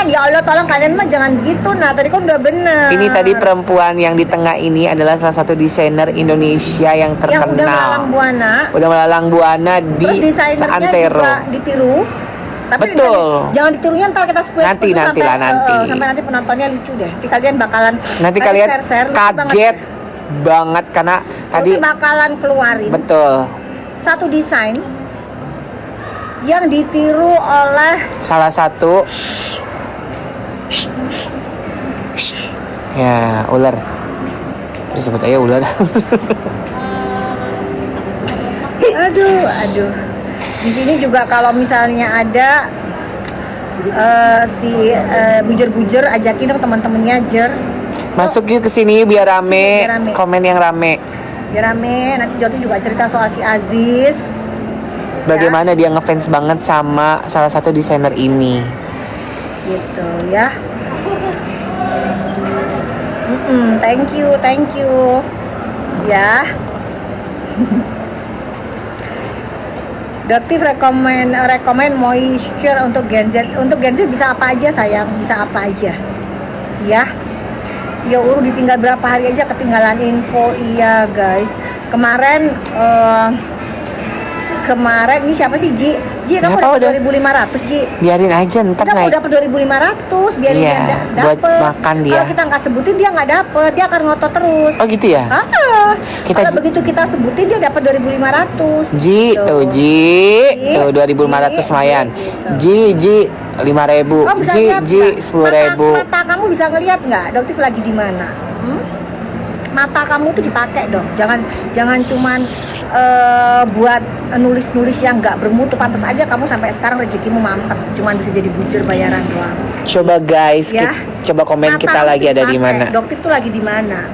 perempuan. Ya Allah, tolong kalian mah jangan begitu. Nah, tadi kan udah bener. Ini tadi perempuan yang di tengah ini adalah salah satu desainer Indonesia yang terkenal. Yang udah melalang buana. Udah melalang buana di Terus desainernya Seantero. juga ditiru. Tapi Betul. jangan ditirunya, ntar kita spoil Nanti sampai, lah nanti. sampai nanti penontonnya lucu deh. Nanti kalian bakalan Nanti kalian kaget banget karena tadi bakalan keluarin betul satu desain yang ditiru oleh salah satu ya ular. Terus sebut aja ular. aduh. Di sini juga kalau misalnya ada bujer-bujer, ajakin teman-temannya jer. Masuk yuk ke sini biar rame. Biar rame. Komen yang rame. Biar rame. Nanti Joti juga cerita soal si Aziz. Bagaimana dia ngefans banget sama salah satu desainer ini. Gitu ya. Thank you. Ya. Doktif rekomend moisture untuk Gen Z. Untuk Gen Z bisa apa aja sayang, bisa apa aja. Ya. Ya ditinggal berapa hari aja ketinggalan info. Iya guys. Kemarin ini siapa sih Ji? Ji kamu dapat 2.500 Ji. Biarin aja ntar kita naik. Kita dapat 2.500 biarin iya, dia buat dapet. makan dia. Kalau kita nggak sebutin dia nggak dapet, dia akan ngotot terus. Oh gitu ya? Kalau begitu kita sebutin dia dapat 2.500. Ji, tuh Ji, tuh 2.500 lumayan. Ji, 5.000. Ji, 10.000. Mata kamu bisa ngelihat nggak? Doktif lagi di mana? Mata kamu tuh dipakai dong. Jangan cuman buat nulis-nulis yang nggak bermutu. Pantas aja kamu sampai sekarang rezekimu mampet, cuman bisa jadi bujur bayaran doang. Coba guys, ya? Coba komen mata kita lagi ada di mana. Doktif tuh lagi di mana?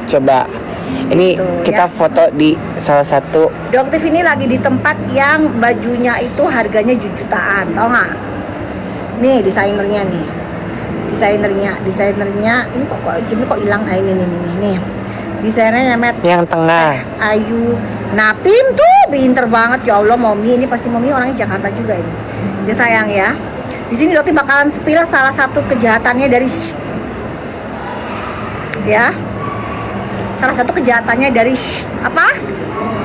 Coba. Ini gitu, kita foto di salah satu. Doktif ini lagi di tempat yang bajunya itu harganya jutaan, tau nggak? Nih desainernya nih. Desainernya ini kok hilang ini nih. Desainernya Met yang tengah. Ayu Napim tuh pinter banget ya Allah. Momi ini pasti Momi orangnya Jakarta juga ini. Dia sayang ya. Di sini Doktif bakalan spill salah satu kejahatannya dari ya. Salah satu kejahatannya dari apa?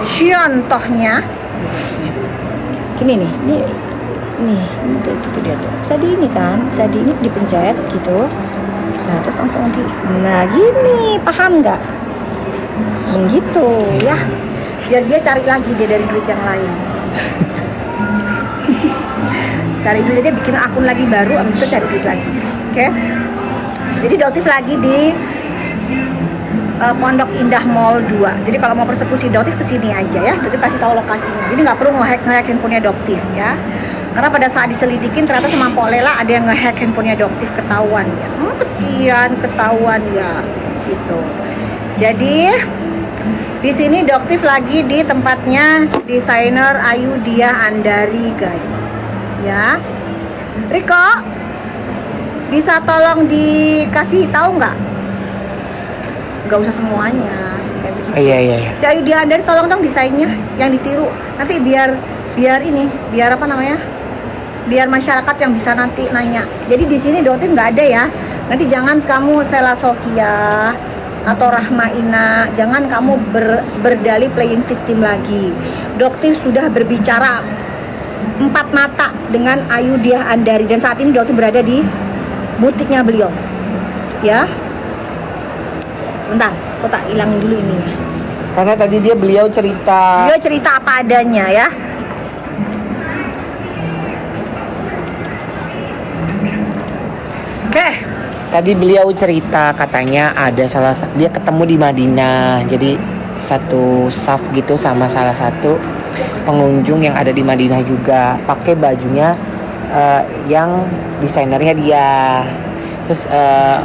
Contohnya ini itu dia tuh. Bisa ini dipencet gitu. Nah, terus langsung nah gini, paham nggak? Begitu ya. Biar dia cari lagi dia dari duit yang lain. Cari duit, dia bikin akun lagi baru, abis itu cari duit lagi. Oke? Jadi Doktif lagi di Pondok Indah Mall 2. Jadi kalau mau persekusi Doktif kesini aja ya. Doktif kasih tahu lokasinya. Jadi nggak perlu nge-hack handphonenya Doktif ya. Karena pada saat diselidikin ternyata sama Pok Lela ada yang nge-hack handphonenya Doktif, ketahuan ya. Ketahuan ya. Gitu. Jadi di sini Doktif lagi di tempatnya desainer Ayu Diah Andari guys. Ya. Riko, bisa tolong dikasih tahu nggak? Nggak usah semuanya. Iya. Si Ayu Diah Andari tolong dong desainnya yang ditiru. Nanti biar apa namanya? Biar masyarakat yang bisa nanti nanya. Jadi di sini Doktif nggak ada ya. Nanti jangan kamu Stella Sokia atau Rahmaina, jangan kamu berdalih playing victim lagi. Doktif sudah berbicara empat mata dengan Ayu Diah Andari dan saat ini Doktif berada di butiknya beliau. Ya. Sebentar, aku tak hilangin dulu ini. Karena tadi beliau cerita apa adanya ya. Oke. Tadi beliau cerita katanya ada dia ketemu di Madinah. Jadi satu saf gitu sama salah satu pengunjung yang ada di Madinah juga, pakai bajunya yang desainernya dia. Terus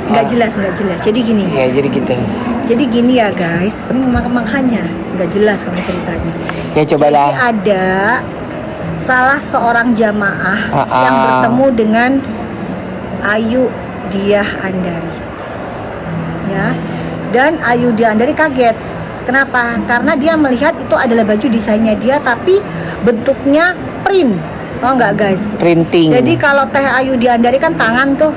nggak jelas. Jadi gini. Ya, jadi gitu. Jadi gini ya guys, makanya nggak jelas kamu ceritanya. Ya cobalah. Jadi ada salah seorang jamaah yang bertemu dengan Ayu Diah Andari. Ya. Dan Ayu Diah Andari kaget. Kenapa? Karena dia melihat itu adalah baju desainnya dia tapi bentuknya print. Tau nggak guys? Printing. Jadi kalau Teh Ayu Diandari kan tangan tuh,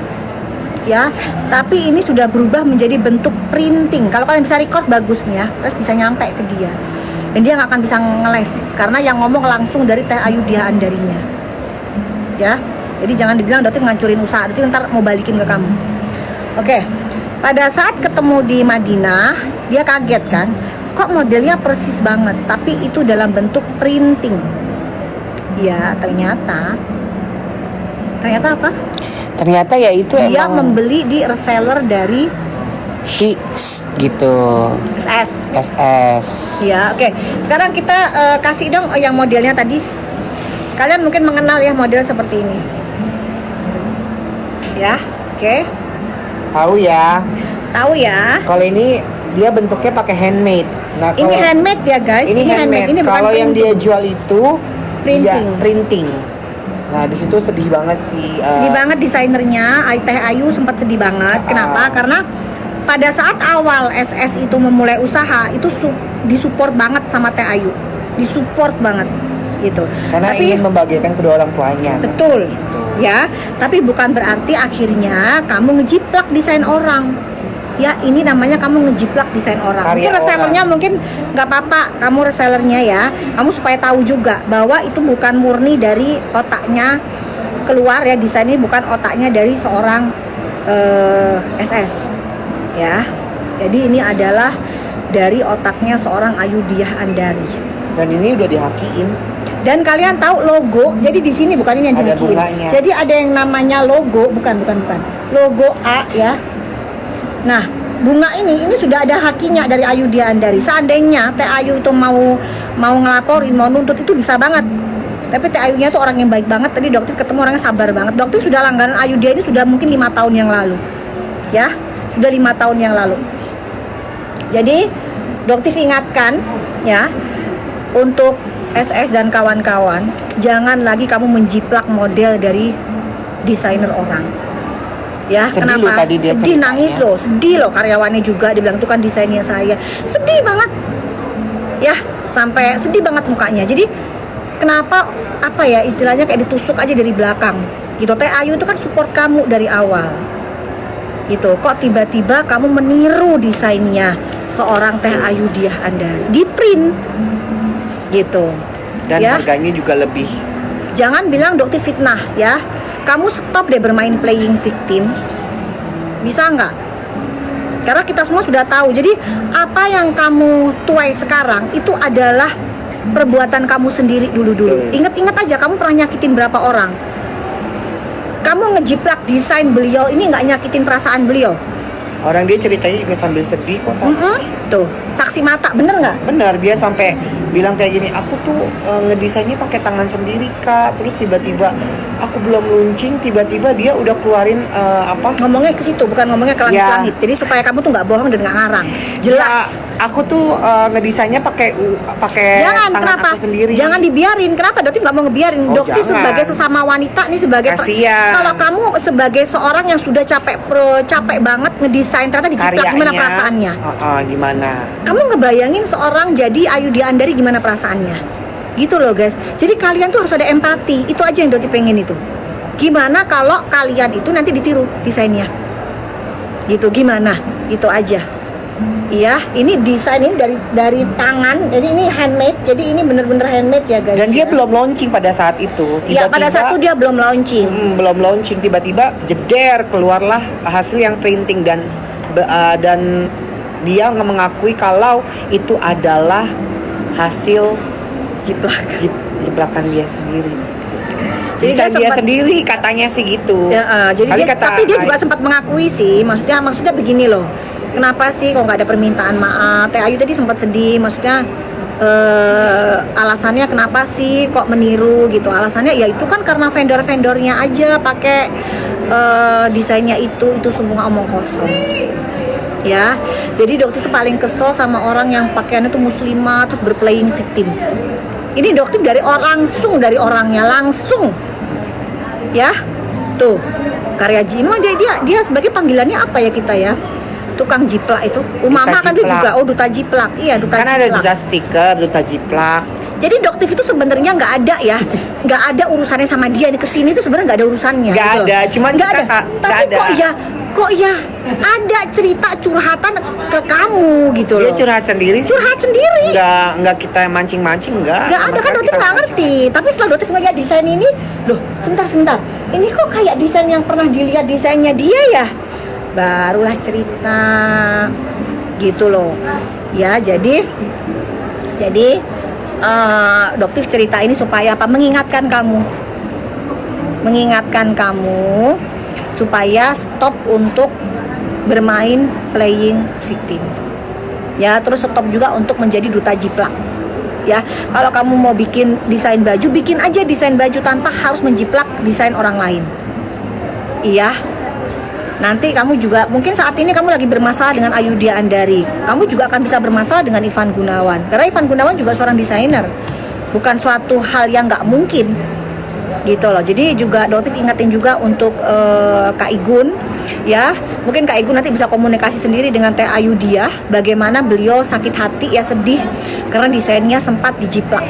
ya. Tapi ini sudah berubah menjadi bentuk printing. Kalau kalian bisa record bagusnya, terus bisa nyampe ke dia. Dan dia nggak akan bisa ngeles karena yang ngomong langsung dari Teh Ayu Diandarinya. Ya. Jadi jangan dibilang Doktif ngancurin usaha, Doktif ntar mau balikin ke kamu. Oke. Pada saat ketemu di Madinah, dia kaget kan? Kok modelnya persis banget, tapi itu dalam bentuk printing. Ya, ternyata apa? Ternyata ya itu Dia emang membeli di reseller dari gitu. SS. SS. Ya, oke. Sekarang kita kasih dong yang modelnya tadi. Kalian mungkin mengenal ya model seperti ini. Ya, oke. Tahu ya. Tahu ya. Kalau ini dia bentuknya pakai handmade. Nah, Ini handmade ya guys. ini handmade. Ini bukan Kalau yang dia printing. jual itu Printing. dia printing. Nah, di situ sedih banget sih. Sedih banget desainernya, Teh Ayu sempat sedih banget. Kenapa? Karena pada saat awal SS itu memulai usaha, itu disupport banget sama Teh Ayu. Disupport banget gitu. Karena Tapi ingin membahagiakan kedua orang tuanya. betul. Gitu. Ya, tapi bukan berarti akhirnya kamu ngejiplak desain orang. Ya, ini namanya kamu ngejiplak desain orang. Karya Mungkin resellernya mungkin nggak apa-apa, kamu resellernya ya. Kamu supaya tahu juga bahwa itu bukan murni dari otaknya keluar ya, desain ini bukan otaknya dari seorang SS. Ya. Jadi ini adalah dari otaknya seorang Ayudhya Andari. Dan ini udah dihakiin. Dan kalian tahu logo, jadi di sini bukan ini yang Ada dihakiin. bunganya. Jadi ada yang namanya logo, bukan. Logo A ya. Nah, bunga ini sudah ada hakinya dari Ayudhya Andari. Seandainya Teh Ayu itu mau ngelaporin, mau nuntut itu bisa banget. Tapi Teh Ayunya tuh orang yang baik banget. Tadi Dokter ketemu orangnya sabar banget. Dokter sudah langganan Ayudhya ini sudah mungkin 5 tahun yang lalu. Ya, sudah 5 tahun yang lalu. Jadi Dokter ingatkan ya, untuk SS dan kawan-kawan, jangan lagi kamu menjiplak model dari desainer orang. Ya, Sedih kenapa? loh tadi dia Sedih, ceritanya. nangis loh, sedih loh karyawannya juga dibilang itu kan desainnya saya. Sedih banget. Ya, sampai sedih banget mukanya. Jadi kenapa apa ya istilahnya kayak ditusuk aja dari belakang. Gitu. Teh Ayu itu kan support kamu dari awal. Gitu. Kok tiba-tiba kamu meniru desainnya seorang Teh Ayudhya Andari di print. Gitu. Dan ya. harganya juga lebih. Jangan bilang Dokter fitnah ya. Kamu stop deh bermain playing victim. Bisa nggak? Karena kita semua sudah tahu. Jadi apa yang kamu tuai sekarang itu adalah perbuatan kamu sendiri dulu. Ingat-ingat aja kamu pernah nyakitin berapa orang. Kamu ngejiplak desain beliau ini nggak nyakitin perasaan beliau. Orang dia ceritanya juga sambil sedih kok. Tuh, saksi mata, bener nggak? Benar, dia sampai bilang kayak gini, aku tuh ngedesainnya pakai tangan sendiri kak, terus tiba-tiba aku belum launching, tiba-tiba dia udah keluarin Ngomongnya ke situ, bukan ngomongnya ke langit-langit. Jadi supaya kamu tuh nggak bohong dan nggak ngarang. Jelas. Ya, aku tuh ngedesainnya pakai Jangan, tangan kenapa? aku sendiri. Jangan dibiarin. Kenapa Dokter nggak mau ngebiarin? Oh, Dokter jangan. sebagai sesama wanita nih sebagai Kasian. kalau kamu sebagai seorang yang sudah capek banget ngedesain ternyata dijiplak, gimana perasaannya? Gimana? Kamu ngebayangin seorang jadi Ayudhya Andari gimana perasaannya? Gitu loh guys. Jadi kalian tuh harus ada empati. Itu aja yang Dokter pengen itu. Gimana kalau kalian itu nanti ditiru desainnya? Gitu gimana? Itu aja. Iya, ini desain ini dari tangan. Jadi ini handmade. Jadi ini bener-bener handmade ya guys. Dan dia ya. belum launching pada saat itu. Ya pada saat itu dia belum launching. belum launching, tiba-tiba jeder keluarlah hasil yang printing dan dia mengakui kalau itu adalah hasil jiplakan dia sendiri. Jadi Desain dia sempat- sendiri katanya sih gitu. Ya, jadi Kali dia, kata tapi dia juga sempat mengakui sih. Maksudnya begini loh. Kenapa sih kok nggak ada permintaan maaf? Teh Ayu tadi sempat sedih. Maksudnya alasannya kenapa sih kok meniru gitu? Alasannya ya itu kan karena vendor-vendornya aja pakai desainnya itu semua omong kosong. Ya, jadi Dokter itu paling kesel sama orang yang pakaiannya tuh muslimah terus berplaying victim. Ini Dokter langsung dari orangnya langsung. Ya, tuh karya Jino dia sebagai panggilannya apa ya kita ya? Tukang jiplak itu. Umama kan dia jiplak. juga duta jiplak. Iya, duta kan jiplak. ada duta stiker, duta jiplak. Jadi Doktif itu sebenarnya nggak ada ya, nggak ada urusannya sama dia. Kesini itu sebenarnya nggak ada urusannya. Nggak gitu. ada, cuman nggak kita ada. nggak Tapi ada. kok ya ada cerita curhatan ke kamu gitu Dia loh. curhat sendiri sih. Curhat sendiri. Nggak kita mancing-mancing, nggak. Nggak ada kan, Doktif nggak ngerti. Tapi setelah Doktif ngeliat desain ini, loh sebentar. Ini kok kayak desain yang pernah dilihat desainnya dia ya? Barulah cerita gitu loh. Ya jadi Doktif cerita ini supaya apa? Mengingatkan kamu supaya stop untuk bermain playing victim. Ya, terus stop juga untuk menjadi duta jiplak. Ya, kalau kamu mau bikin desain baju, bikin aja desain baju tanpa harus menjiplak desain orang lain. Iya. Nanti kamu juga, mungkin saat ini kamu lagi bermasalah dengan Ayudhya Andari, kamu juga akan bisa bermasalah dengan Ivan Gunawan. Karena Ivan Gunawan juga seorang desainer, bukan suatu hal yang nggak mungkin, gitu loh. Jadi juga Doktif ingatin juga untuk Kak Igun, ya. Mungkin Kak Igun nanti bisa komunikasi sendiri dengan Teh Ayudhya, bagaimana beliau sakit hati, ya sedih, karena desainnya sempat dijiplak.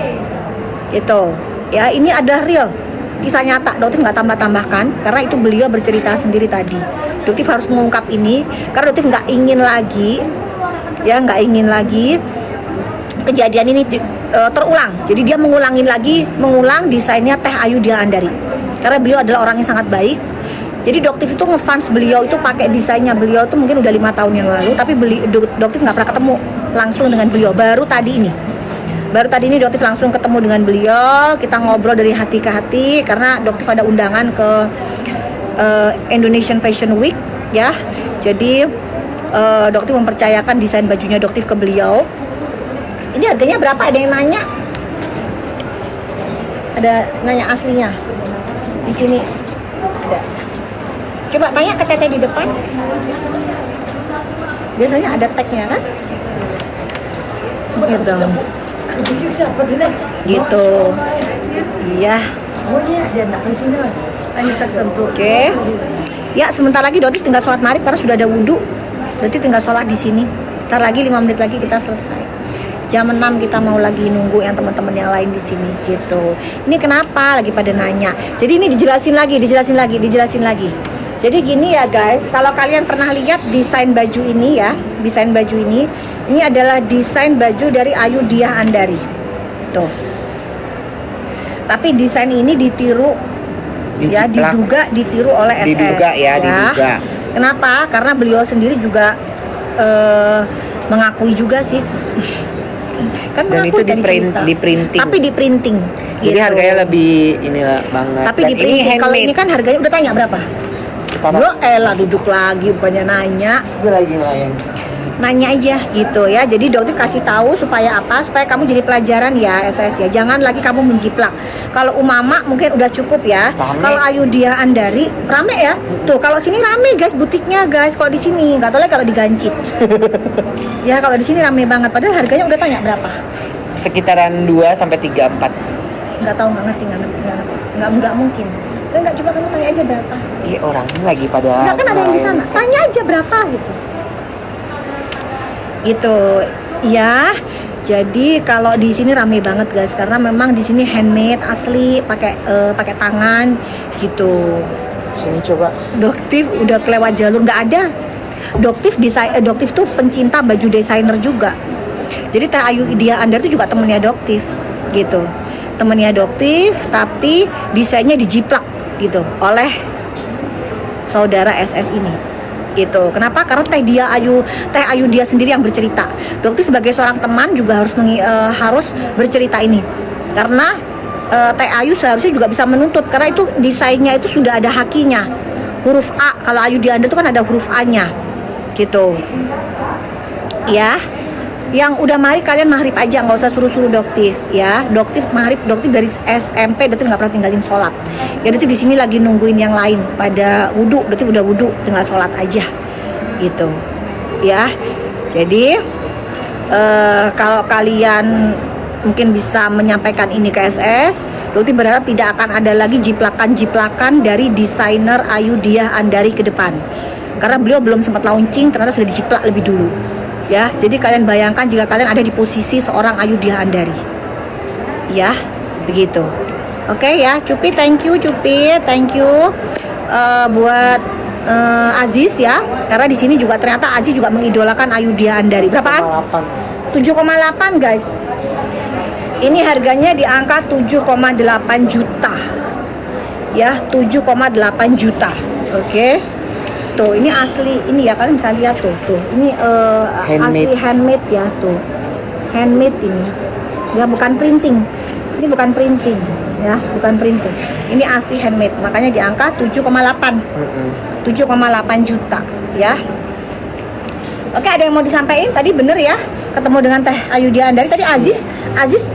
Gitu, ya ini adalah real. Kisah nyata, Doktif nggak tambah-tambahkan, karena itu beliau bercerita sendiri tadi. Doktif harus mengungkap ini, karena Doktif nggak ingin lagi kejadian ini terulang. Jadi dia mengulang desainnya Teh Ayudhya Andari, karena beliau adalah orang yang sangat baik. Jadi Doktif itu ngefans beliau itu pakai desainnya beliau itu mungkin udah 5 tahun yang lalu, tapi Doktif nggak pernah ketemu langsung dengan beliau. Baru tadi ini Doktif langsung ketemu dengan beliau, kita ngobrol dari hati ke hati karena Doktif ada undangan ke Indonesian Fashion Week ya. Jadi Doktif mempercayakan desain bajunya Doktif ke beliau. Ini harganya berapa? Ada yang nanya? Ada nanya aslinya di sini ada. Coba tanya ke Teteh di depan. Biasanya ada tagnya kan? Gitu. Iya. Oke. Ya, sebentar lagi Doktif tinggal sholat maghrib karena sudah ada wudhu. Doktif tinggal sholat di sini. Ntar lagi 5 menit lagi kita selesai. Jam 6 kita mau lagi nunggu yang teman-teman yang lain di sini gitu. Ini kenapa lagi pada nanya? Jadi ini dijelasin lagi. Jadi gini ya guys, kalau kalian pernah lihat desain baju ini ya, ini adalah desain baju dari Ayudhya Andari. Tuh. Tapi desain ini ditiru ya, ditiru oleh SS. Diduga. Kenapa? Karena beliau sendiri juga mengakui juga sih. Kan Dan itu di printing. Tapi di printing. Jadi gitu. harganya lebih inilah banget. Tapi Dan di printing. ini Kalau handmade. ini kan harganya udah tanya berapa? Lo elah duduk lagi bukannya nanya. Gue lagi ngelayan. Nanya aja gitu ya. Jadi Doktif kasih tahu supaya apa? Supaya kamu jadi pelajaran ya SS ya. Jangan lagi kamu menjiplak. Kalau Umama mungkin udah cukup ya. Rame. Kalau Ayudhya Andari rame ya. Tuh kalau sini rame guys butiknya guys. Kalau di sini nggak tahu lagi kalau di Gancit. Ya kalau di sini rame banget. Padahal harganya udah tanya berapa? Sekitaran 2 sampai 3, 4. Nggak tahu, nggak ngerti. Nggak mungkin. Enggak, coba kamu tanya aja berapa. Iya, orangnya lagi pada Nggak kan ada yang di sana. Tanya aja berapa gitu. Gitu ya. Jadi kalau di sini rame banget guys karena memang di sini handmade asli pakai tangan gitu. Sini coba. Doktif udah kelewat jalur, nggak ada. Doktif tuh pencinta baju desainer juga. Jadi Teh Ayudhya Andari itu juga temennya Doktif gitu. Temennya Doktif tapi desainnya dijiplak gitu oleh saudara SS ini. Gitu. Kenapa? Karena Teh Ayudhya sendiri yang bercerita. Doktif sebagai seorang teman juga harus bercerita ini. Karena Teh Ayu seharusnya juga bisa menuntut karena itu desainnya itu sudah ada hakinya. Huruf A, kalau Ayudhya Andari itu kan ada huruf A-nya. Gitu. Ya. Yang udah maghrib kalian maghrib aja, nggak usah suruh-suruh Doktif ya. Doktif dari SMP Doktif nggak pernah tinggalin sholat. Ya Doktif di sini lagi nungguin yang lain pada wudhu. Doktif udah wudhu, tinggal sholat aja gitu ya. Jadi kalau kalian mungkin bisa menyampaikan ini ke SS, Doktif berharap tidak akan ada lagi jiplakan dari desainer Ayudhya Andari ke depan. Karena beliau belum sempat launching, ternyata sudah dijiplak lebih dulu. Ya, jadi kalian bayangkan jika kalian ada di posisi seorang Ayudhya Andari. ya, begitu. Oke ya, Cupi, thank you Cupi, thank you buat Aziz ya, karena di sini juga ternyata Aziz juga mengidolakan Ayudhya Andari. Berapaan? 7,8 guys. Ini harganya di angka 7,8 juta. Ya, 7,8 juta. Oke. Tuh, ini asli ini ya, kalian bisa lihat tuh. Ini asli handmade ya tuh. Handmade ini. Ya, bukan printing. Ini bukan printing ya, bukan printing. Ini asli handmade. Makanya di angka 7,8. 7,8 juta ya. Oke, ada yang mau disampaikan tadi bener ya? Ketemu dengan Teh Ayudhya Andari tadi. Aziz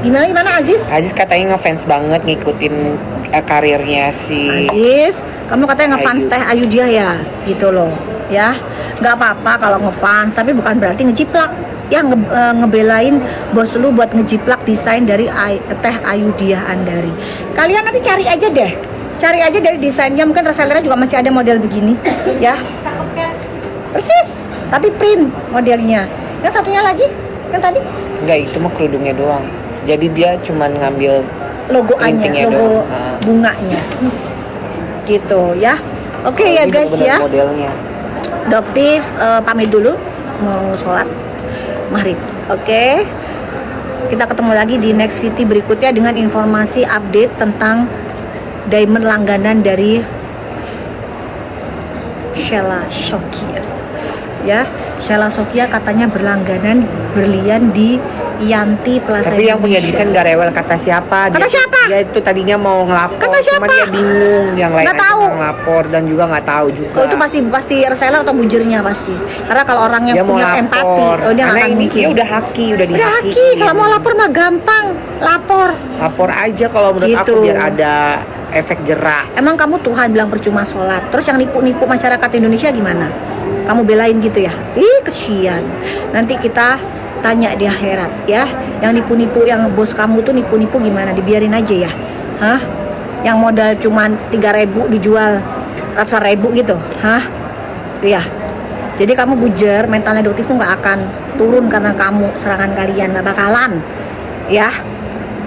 gimana Aziz? Aziz katanya ngefans banget ngikutin karirnya si Aziz. Kamu katanya ngefans Teh Ayudhya ya, gitu loh ya. Nggak apa-apa kalau ngefans, tapi bukan berarti ngejiplak ya, ngebelain bos lu buat ngejiplak desain dari Teh Ayudhya Andari. Kalian nanti cari aja deh, cari aja dari desainnya, mungkin resellernya juga masih ada model begini ya. Persis, tapi print modelnya. Yang satunya lagi, yang tadi? Enggak, itu mah kerudungnya doang. Jadi dia cuman ngambil logoannya, logo bunganya. Gitu ya. Oke ya guys ya. Modelnya. Doktif pamit dulu, mau sholat maghrib. Oke. Kita ketemu lagi di next VT berikutnya dengan informasi update tentang diamond langganan dari Sheila Shokya. Ya, Sheila Shokya katanya berlangganan berlian di Yanti Plaza. Tapi yang punya desain gak rewel, kata siapa? Kata siapa? Dia itu tadinya mau ngelapor, Kata siapa? cuman dia bingung. Yang lain Nggak tahu. ngelapor dan juga nggak tahu juga. Oh, itu pasti reseller atau bujernya pasti. Karena kalau orang yang dia punya empati, dia nggak akan ini mungkin. dia udah haki, udah Udah haki, kalau mau lapor mah gampang, lapor. Lapor aja kalau menurut Gitu. aku, biar ada efek jerak. Emang kamu Tuhan bilang percuma sholat, terus yang nipu-nipu masyarakat Indonesia gimana? Kamu belain gitu ya? Ih, kesian. Nanti kita tanya di akhirat ya. Yang nipu-nipu, yang bos kamu tuh nipu-nipu gimana? Dibiarin aja ya? Hah? Yang modal cuman 3.000 dijual ratusan ribu gitu? Hah? Iya. Jadi kamu bujer, mentalnya Doktif tuh nggak akan turun karena kamu, serangan kalian nggak bakalan. Ya?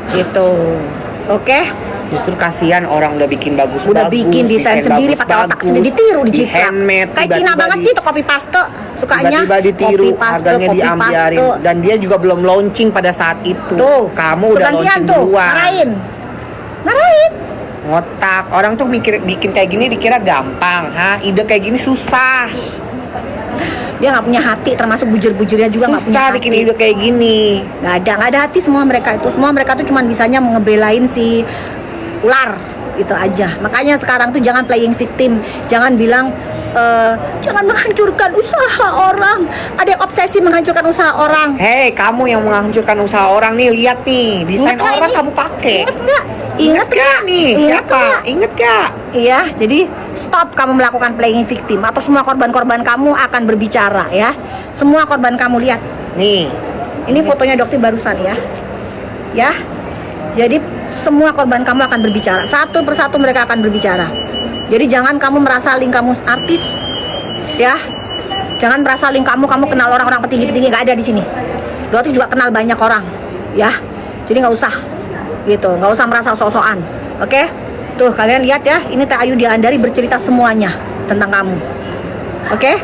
Gitu. Oke? Justru kasihan orang udah bikin bagus, Udah bikin desain sendiri pakai otak sendiri, ditiru di dijiplak. handmade, Kayak Cina banget sih tuh copy paste sukanya. tiba-tiba ditiru, Copy paste, harganya copy diambiarin, paste. dan dia juga belum launching pada saat itu. Tuh, kamu tuh udah gantian launching tuh, duluan. marahin. Ngotak, orang tuh bikin kayak gini dikira gampang, ide kayak gini susah. Dia nggak punya hati, termasuk bujur-bujurnya juga nggak punya Susah hati. bikin ide kayak gini. Nggak ada hati semua mereka itu. Semua mereka tuh cuma bisanya ngebelain si ular. Itu aja. Makanya sekarang tuh jangan playing victim. Jangan bilang jangan menghancurkan usaha orang. Ada yang obsesi menghancurkan usaha orang. Hei, kamu yang menghancurkan usaha orang nih, lihat nih, desain Ingat orang ini? kamu pakai. Ingat nggak nih? Siapa? Ingat gak? Iya, jadi stop kamu melakukan playing victim, atau semua korban-korban kamu akan berbicara ya. Semua korban kamu lihat. Nih, Ini fotonya Dokter barusan ya. Ya. Jadi semua korban kamu akan berbicara. Satu persatu mereka akan berbicara. Jadi jangan kamu merasa link kamu artis. Ya. Jangan merasa link kamu kenal orang-orang petinggi-petinggi, nggak ada di sini. Dokter juga kenal banyak orang. Ya. Jadi nggak usah gitu, nggak usah merasa sok-sokan. Oke? Tuh kalian lihat ya, ini Teh Ayudhya Andari bercerita semuanya tentang kamu. Oke?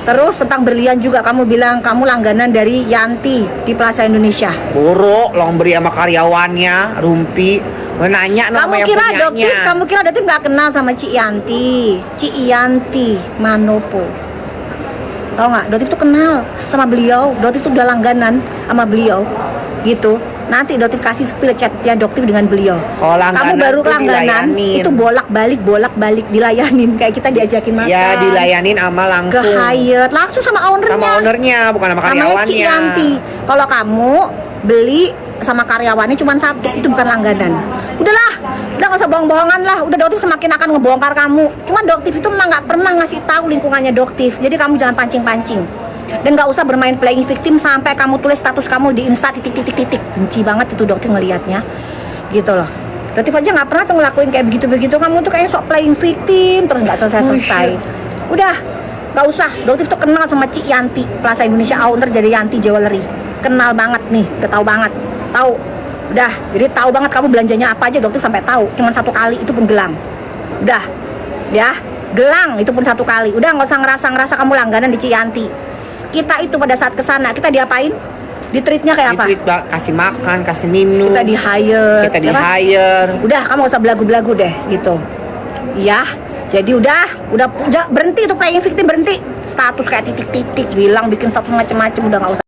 Terus tentang berlian juga, kamu bilang kamu langganan dari Yanti di Plaza Indonesia. buruk, long beri sama karyawannya, Rumpi, menanya nama yang punyanya. Kamu kira Doktif nggak kenal sama Ci Yanti Manopo. Tahu nggak? Doktif tuh kenal sama beliau. Doktif tuh udah langganan sama beliau, gitu. Nanti Doktif kasih spill chatnya Doktif dengan beliau. Oh, langganan kamu baru tuh langganan, dilayanin. itu bolak-balik dilayanin kayak kita diajakin makan. Ya, dilayanin sama Ke langsung. Hyatt, langsung sama ownernya. Sama ownernya, bukan sama Namanya karyawannya. Ci Yanti. Kalau kamu beli sama karyawannya cuma satu, itu bukan langganan. Udah nggak usah bohong-bohongan lah. Udah Doktif semakin akan ngebongkar kamu. Cuman Doktif itu memang nggak pernah ngasih tahu lingkungannya Doktif. Jadi kamu jangan pancing-pancing. Dan nggak usah bermain playing victim sampai kamu tulis status kamu di Insta titik. Benci banget itu Doktif ngelihatnya. Gitu loh. Doktif aja nggak pernah tuh ngelakuin kayak begitu-begitu. Kamu tuh kayak sok playing victim terus nggak selesai-selesai. Udah, nggak usah. Doktif tuh kenal sama Ci Yanti, Plaza Indonesia owner jadi Yanti Jewelry. Kenal banget nih, udah tahu banget. Tahu Udah, jadi tahu banget kamu belanjanya apa aja, dokter sampai tahu. Cuman 1 kali itu pun gelang. Udah, ya, gelang itu pun 1 kali. Udah, nggak usah ngerasa kamu langganan di Ciyanti. Kita itu pada saat kesana kita diapain? Di treatnya kayak apa? Di-treat, kasih makan, kasih minum. Kita di hire. Kita di hire. Udah, kamu gak usah belagu-belagu deh, gitu. Ya, jadi udah berhenti tuh playing victim, berhenti. Status kayak titik-titik, bilang bikin status macem-macem, udah nggak usah.